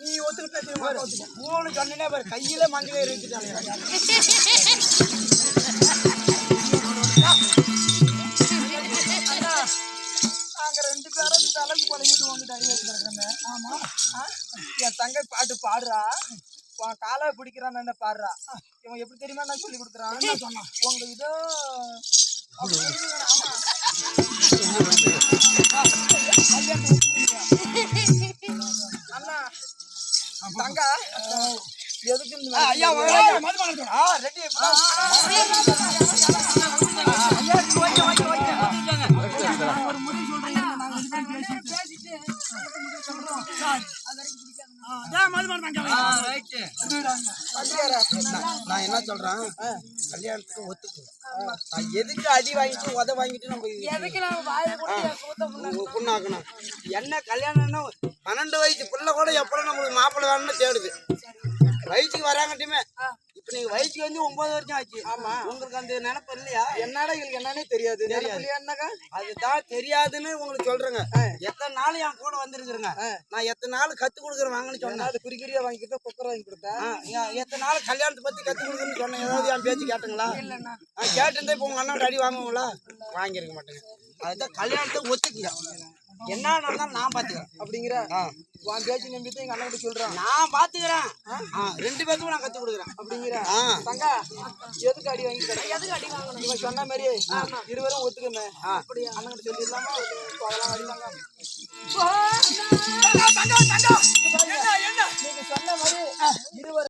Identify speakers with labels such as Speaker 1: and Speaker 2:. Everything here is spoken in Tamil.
Speaker 1: நீ ஒத்துக்கிட்ட கையில மஞ்சள் இருந்துட்டாங்க. நாங்க 2 பேரும் இந்த அளவுக்கு பழகிட்டு வந்துட்டு அடி வச்சுருக்கிறோமே. ஆமா, என் தங்கை பாட்டு பாடுறா, காலை பிடிக்கிறான் என்ன பாடுறா. இவன் எப்படி தெரியுமா நான் சொல்லி கொடுக்குறான். என்ன சொன்னான் உங்களுக்கு இதோ அண்ணா தங்கா எதுக்கு நான் என்ன சொல்றேன், கல்யாணத்துக்கு ஒத்துக்கு. நான் எதுக்கு அடி வாங்கிட்டு உத வாங்கிட்டு நம்ம புண்ணாக்கணும். என்ன கல்யாணம்னா 12 வயசு பிள்ளை கூட எப்பறம் நம்மளுக்கு மாப்பிள்ளை வேணும்னு தேடுது. வயசுக்கு வராங்கட்டுமே. இப்ப நீங்க வயசுக்கு வந்து 9 வருஷம் ஆச்சு. ஆமா, உங்களுக்கு அந்த நினைப்பு இல்லையா? என்னடா இதுக்கு என்னன்னே தெரியாது. அதுதான் தெரியாதுன்னு உங்களுக்கு சொல்றேங்க. எத்தனை நாள் என் கூட வந்துருக்குறேங்க. நான் எத்தனை நாள் கத்து கொடுக்குறேன் வாங்கன்னு சொன்னேன். அது குறிக்குறியா வாங்கிட்டு குக்கர் வாங்கி கொடுத்தேன். எத்தனை நாள் கல்யாணத்தை பத்தி கத்து கொடுக்குறேன்னு சொன்னேன். ஏதாவது என் பேச்சு கேட்டுங்களா? கேட்டிருந்தே இப்போ உங்க அண்ணன் அடி வாங்குவீங்களா? வாங்கிருக்க மாட்டேங்க. அதுதான் கல்யாணத்தை ஒத்துக்குங்க. என்ன நடந்தாலும் நான் பாத்துக்கிறேன் அப்படிங்கிற உன் பேச்சு நம்பிட்டு எங்க அண்ணன் சொல்றேன். நான் பாத்துக்கிறேன். 2 பேருக்கும் நான் கத்து கொடுக்குறேன் அப்படிங்கிற. தங்கா எதுக்கு அடி வாங்கி எதுக்கு அடி வாங்கணும்? இவன் சொன்ன மாதிரி இருவரும் ஒத்துக்கமே. அப்படி அண்ணன் சொல்லிடலாமா? அதெல்லாம் அடிவாங்க. நீங்க சொன்ன மாதிரி இருவரும்